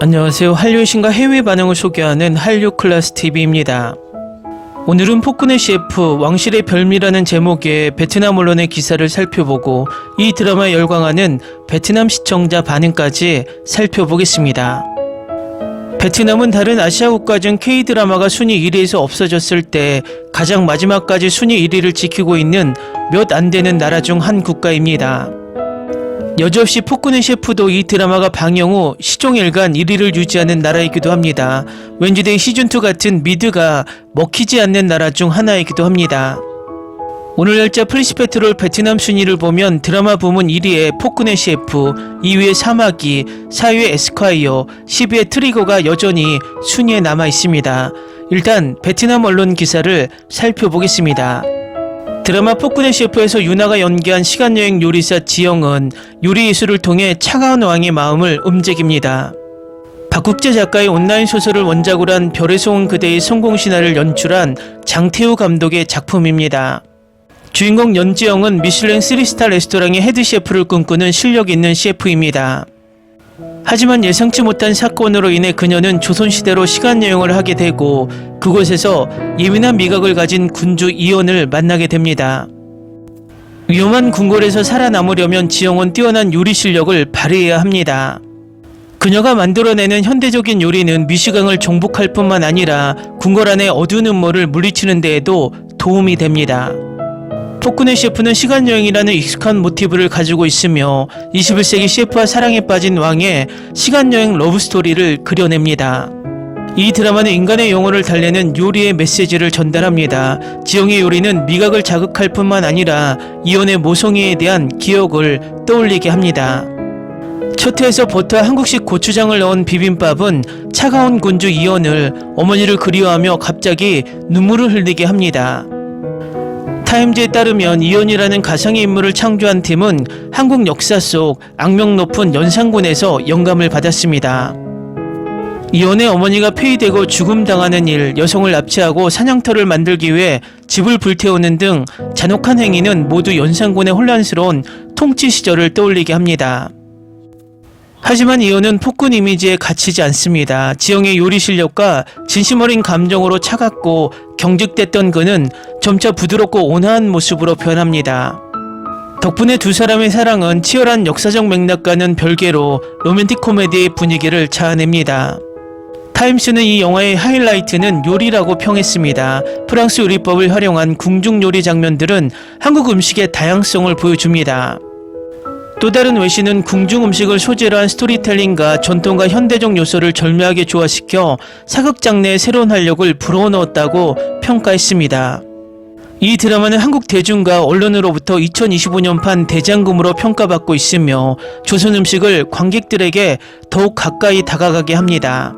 안녕하세요. 한류의 신과 해외 반응을 소개하는 한류클래스TV입니다. 오늘은 폭군의 셰프 왕실의 별미라는 제목의 베트남 언론의 기사를 살펴보고 이 드라마에 열광하는 베트남 시청자 반응까지 살펴보겠습니다. 베트남은 다른 아시아 국가 중 K드라마가 순위 1위에서 없어졌을 때 가장 마지막까지 순위 1위를 지키고 있는 몇 안 되는 나라 중 한 국가입니다. 여지없이 폭군의 셰프도 이 드라마가 방영 후 시종일관 1위를 유지하는 나라이기도 합니다. 웬즈데이 시즌2 같은 미드가 먹히지 않는 나라 중 하나이기도 합니다. 오늘 날짜 프리시페트롤 베트남 순위를 보면 드라마 부문 1위에 폭군의 셰프, 2위에 사마귀, 4위에 에스콰이어, 10위에 트리거가 여전히 순위에 남아 있습니다. 일단 베트남 언론 기사를 살펴보겠습니다. 드라마 폭군의 셰프에서 유나가 연기한 시간여행 요리사 지영은 요리 예술을 통해 차가운 왕의 마음을 움직입니다. 박국재 작가의 온라인 소설을 원작으로 한 별에 쏘은 그대의 성공신화를 연출한 장태우 감독의 작품입니다. 주인공 연지영은 미슐랭 3스타 레스토랑의 헤드셰프를 꿈꾸는 실력 있는 셰프입니다. 하지만 예상치 못한 사건으로 인해 그녀는 조선시대로 시간여행을 하게 되고 그곳에서 예민한 미각을 가진 군주 이원을 만나게 됩니다. 위험한 궁궐에서 살아남으려면 지영은 뛰어난 요리 실력을 발휘해야 합니다. 그녀가 만들어내는 현대적인 요리는 미시강을 정복할 뿐만 아니라 궁궐 안의 어두운 음모를 물리치는 데에도 도움이 됩니다. 폭군의 셰프는 시간여행이라는 익숙한 모티브를 가지고 있으며 21세기 셰프와 사랑에 빠진 왕의 시간여행 러브스토리를 그려냅니다. 이 드라마는 인간의 영혼을 달래는 요리의 메시지를 전달합니다. 지영의 요리는 미각을 자극할 뿐만 아니라 이원의 모성애에 대한 기억을 떠올리게 합니다. 첫 회에서 버터와 한국식 고추장을 넣은 비빔밥은 차가운 군주 이원을 어머니를 그리워하며 갑자기 눈물을 흘리게 합니다. 타임즈에 따르면 이원이라는 가상의 인물을 창조한 팀은 한국 역사 속 악명 높은 연산군에서 영감을 받았습니다. 이원의 어머니가 폐위되고 죽음당하는 일, 여성을 납치하고 사냥터를 만들기 위해 집을 불태우는 등 잔혹한 행위는 모두 연산군의 혼란스러운 통치 시절을 떠올리게 합니다. 하지만 이원은 폭군 이미지에 갇히지 않습니다. 지영의 요리 실력과 진심 어린 감정으로 차갑고 경직됐던 그는 점차 부드럽고 온화한 모습으로 변합니다. 덕분에 두 사람의 사랑은 치열한 역사적 맥락과는 별개로 로맨틱 코미디의 분위기를 자아냅니다. 타임스는 이 영화의 하이라이트는 요리라고 평했습니다. 프랑스 요리법을 활용한 궁중 요리 장면들은 한국 음식의 다양성을 보여줍니다. 또 다른 외신은 궁중 음식을 소재로 한 스토리텔링과 전통과 현대적 요소를 절묘하게 조화시켜 사극 장르의 새로운 활력을 불어넣었다고 평가했습니다. 이 드라마는 한국 대중과 언론으로부터 2025년판 대장금으로 평가받고 있으며 조선 음식을 관객들에게 더욱 가까이 다가가게 합니다.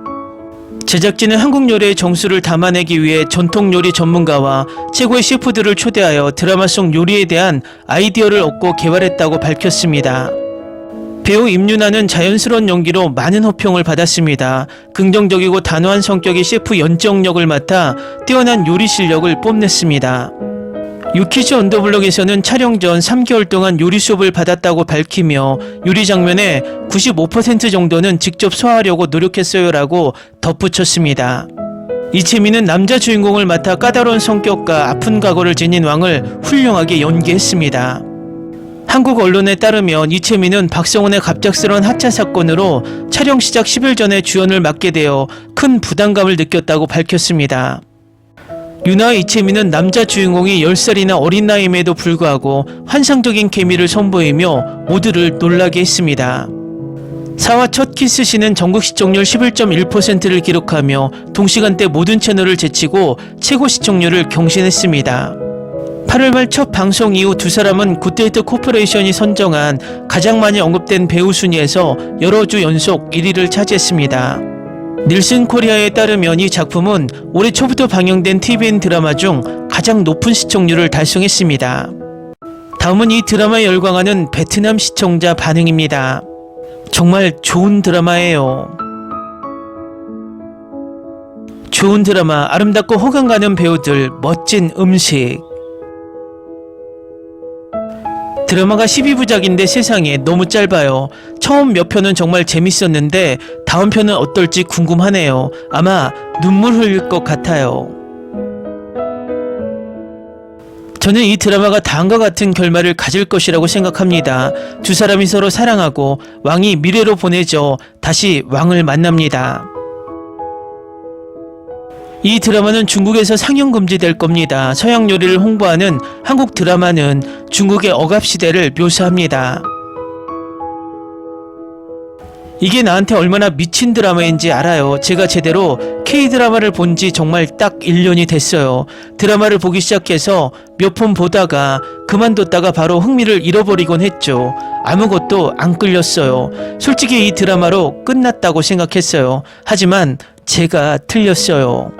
제작진은 한국 요리의 정수를 담아내기 위해 전통 요리 전문가와 최고의 셰프들을 초대하여 드라마 속 요리에 대한 아이디어를 얻고 개발했다고 밝혔습니다. 배우 임윤아는 자연스러운 연기로 많은 호평을 받았습니다. 긍정적이고 단호한 성격의 셰프 연지영 역을 맡아 뛰어난 요리 실력을 뽐냈습니다. 유키즈 언더블럭에서는 촬영 전 3개월 동안 요리 수업을 받았다고 밝히며 요리 장면의 95% 정도는 직접 소화하려고 노력했어요 라고 덧붙였습니다. 이채민은 남자 주인공을 맡아 까다로운 성격과 아픈 과거를 지닌 왕을 훌륭하게 연기했습니다. 한국 언론에 따르면 이채민은 박성훈의 갑작스러운 하차 사건으로 촬영 시작 10일 전에 주연을 맡게 되어 큰 부담감을 느꼈다고 밝혔습니다. 유나와 이채민은 남자 주인공이 10살이나 어린 나이임에도 불구하고 환상적인 케미를 선보이며 모두를 놀라게 했습니다. 4화 첫 키스신은 전국 시청률 11.1%를 기록하며 동시간대 모든 채널을 제치고 최고 시청률을 경신했습니다. 8월 말 첫 방송 이후 두 사람은 굿데이트 코퍼레이션이 선정한 가장 많이 언급된 배우 순위에서 여러 주 연속 1위를 차지했습니다. 닐슨 코리아에 따르면 이 작품은 올해 초부터 방영된 TVN 드라마 중 가장 높은 시청률을 달성했습니다. 다음은 이 드라마에 열광하는 베트남 시청자 반응입니다. 정말 좋은 드라마예요. 좋은 드라마, 아름답고 호감 가는 배우들, 멋진 음식. 드라마가 12부작인데 세상에 너무 짧아요. 처음 몇 편은 정말 재밌었는데 다음 편은 어떨지 궁금하네요. 아마 눈물 흘릴 것 같아요. 저는 이 드라마가 다음과 같은 결말을 가질 것이라고 생각합니다. 두 사람이 서로 사랑하고 왕이 미래로 보내져 다시 왕을 만납니다. 이 드라마는 중국에서 상영 금지될 겁니다. 서양 요리를 홍보하는 한국 드라마는 중국의 억압시대를 묘사합니다. 이게 나한테 얼마나 미친 드라마인지 알아요. 제가 제대로 K-드라마를 본 지 정말 딱 1년이 됐어요. 드라마를 보기 시작해서 몇 편 보다가 그만뒀다가 바로 흥미를 잃어버리곤 했죠. 아무것도 안 끌렸어요. 솔직히 이 드라마로 끝났다고 생각했어요. 하지만 제가 틀렸어요.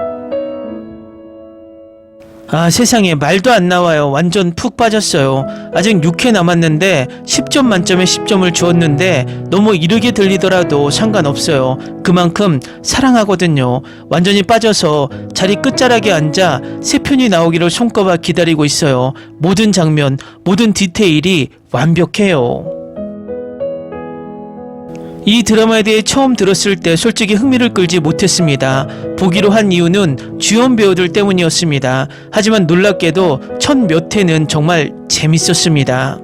아, 세상에 말도 안 나와요. 완전 푹 빠졌어요. 아직 6회 남았는데 10점 만점에 10점을 주었는데 너무 이르게 들리더라도 상관없어요. 그만큼 사랑하거든요. 완전히 빠져서 자리 끝자락에 앉아 새 편이 나오기를 손꼽아 기다리고 있어요. 모든 장면, 모든 디테일이 완벽해요. 이 드라마에 대해 처음 들었을 때 솔직히 흥미를 끌지 못했습니다. 보기로 한 이유는 주연 배우들 때문이었습니다. 하지만 놀랍게도 첫 몇 회는 정말 재밌었습니다.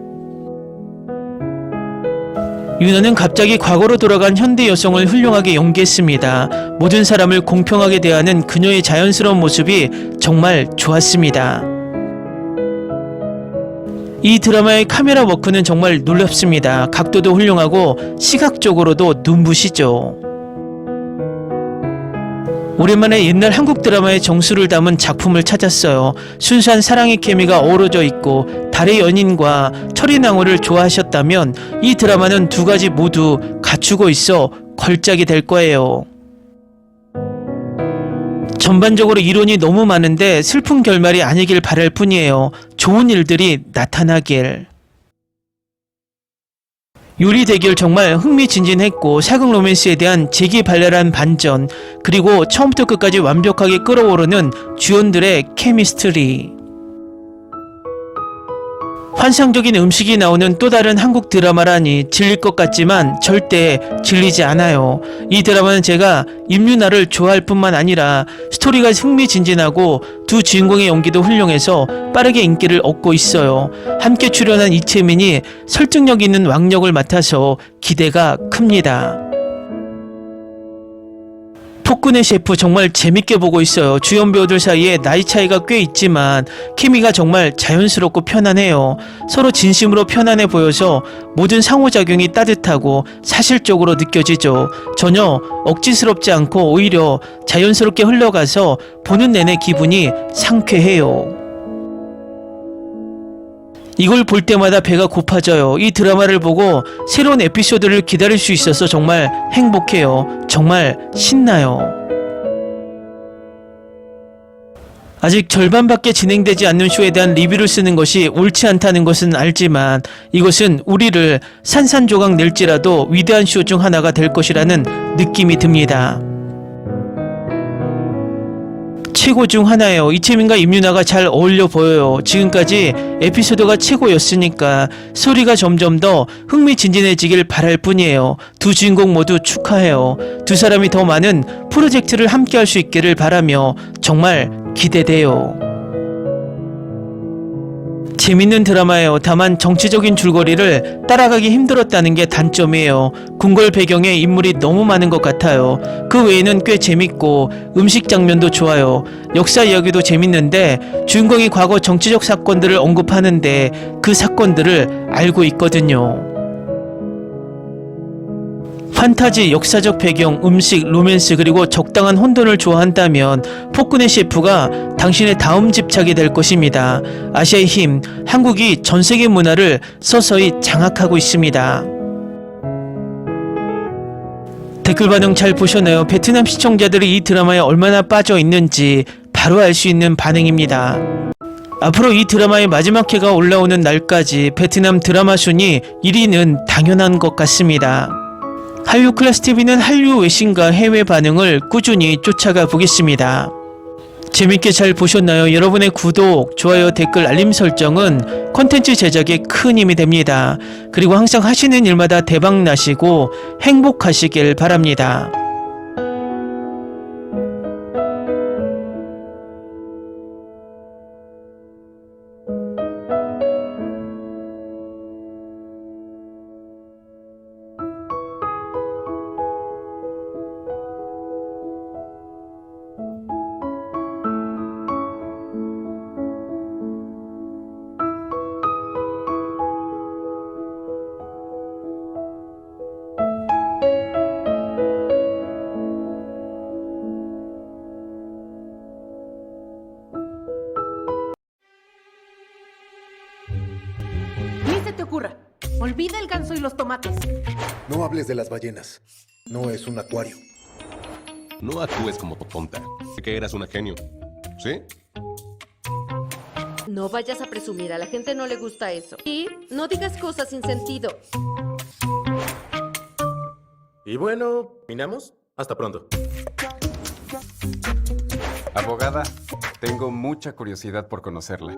윤하는 갑자기 과거로 돌아간 현대 여성을 훌륭하게 연기했습니다. 모든 사람을 공평하게 대하는 그녀의 자연스러운 모습이 정말 좋았습니다. 이 드라마의 카메라 워크는 정말 놀랍습니다. 각도도 훌륭하고 시각적으로도 눈부시죠. 오랜만에 옛날 한국 드라마의 정수를 담은 작품을 찾았어요. 순수한 사랑의 케미가 어우러져 있고 달의 연인과 철의 낭호를 좋아하셨다면 이 드라마는 두 가지 모두 갖추고 있어 걸작이 될 거예요. 전반적으로 이론이 너무 많은데 슬픈 결말이 아니길 바랄 뿐이에요. 좋은 일들이 나타나길. 요리 대결 정말 흥미진진했고 사극 로맨스에 대한 재기발랄한 반전, 그리고 처음부터 끝까지 완벽하게 끌어오르는 주연들의 케미스트리. 환상적인 음식이 나오는 또 다른 한국 드라마라니 질릴 것 같지만 절대 질리지 않아요. 이 드라마는 제가 임윤아를 좋아할 뿐만 아니라 스토리가 흥미진진하고 두 주인공의 연기도 훌륭해서 빠르게 인기를 얻고 있어요. 함께 출연한 이채민이 설득력 있는 왕역을 맡아서 기대가 큽니다. 폭군의 셰프 정말 재밌게 보고 있어요. 주연 배우들 사이에 나이 차이가 꽤 있지만 케미가 정말 자연스럽고 편안해요. 서로 진심으로 편안해 보여서 모든 상호작용이 따뜻하고 사실적으로 느껴지죠. 전혀 억지스럽지 않고 오히려 자연스럽게 흘러가서 보는 내내 기분이 상쾌해요. 이걸 볼 때마다 배가 고파져요. 이 드라마를 보고 새로운 에피소드를 기다릴 수 있어서 정말 행복해요. 정말 신나요. 아직 절반밖에 진행되지 않는 쇼에 대한 리뷰를 쓰는 것이 옳지 않다는 것은 알지만 이것은 우리를 산산조각 낼지라도 위대한 쇼 중 하나가 될 것이라는 느낌이 듭니다. 최고 중 하나예요. 이채민과 임윤아가 잘 어울려 보여요. 지금까지 에피소드가 최고였으니까 소리가 점점 더 흥미진진해지길 바랄 뿐이에요. 두 주인공 모두 축하해요. 두 사람이 더 많은 프로젝트를 함께 할 수 있기를 바라며 정말 기대돼요. 재밌는 드라마예요. 다만 정치적인 줄거리를 따라가기 힘들었다는 게 단점이에요. 궁궐 배경에 인물이 너무 많은 것 같아요. 그 외에는 꽤 재밌고 음식 장면도 좋아요. 역사 이야기도 재밌는데 주인공이 과거 정치적 사건들을 언급하는데 그 사건들을 알고 있거든요. 판타지, 역사적 배경, 음식, 로맨스, 그리고 적당한 혼돈을 좋아한다면 폭군의 셰프가 당신의 다음 집착이 될 것입니다. 아시아의 힘, 한국이 전세계 문화를 서서히 장악하고 있습니다. 댓글 반응 잘 보셨나요? 베트남 시청자들이 이 드라마에 얼마나 빠져 있는지 바로 알 수 있는 반응입니다. 앞으로 이 드라마의 마지막 회가 올라오는 날까지 베트남 드라마 순위 1위는 당연한 것 같습니다. 한류 클래스 TV는 한류 외신과 해외 반응을 꾸준히 쫓아가 보겠습니다. 재밌게 잘 보셨나요? 여러분의 구독, 좋아요, 댓글, 알림 설정은 콘텐츠 제작에 큰 힘이 됩니다. 그리고 항상 하시는 일마다 대박 나시고 행복하시길 바랍니다. Ni se te ocurra. Olvida el ganso y los tomates. No hables de las ballenas. No es un acuario. No actúes como tonta. Que eras una genio. ¿Sí? No vayas a presumir, a la gente no le gusta eso. Y no digas cosas sin sentido. Y bueno, ¿terminamos? Hasta pronto. Abogada, tengo mucha curiosidad por conocerla.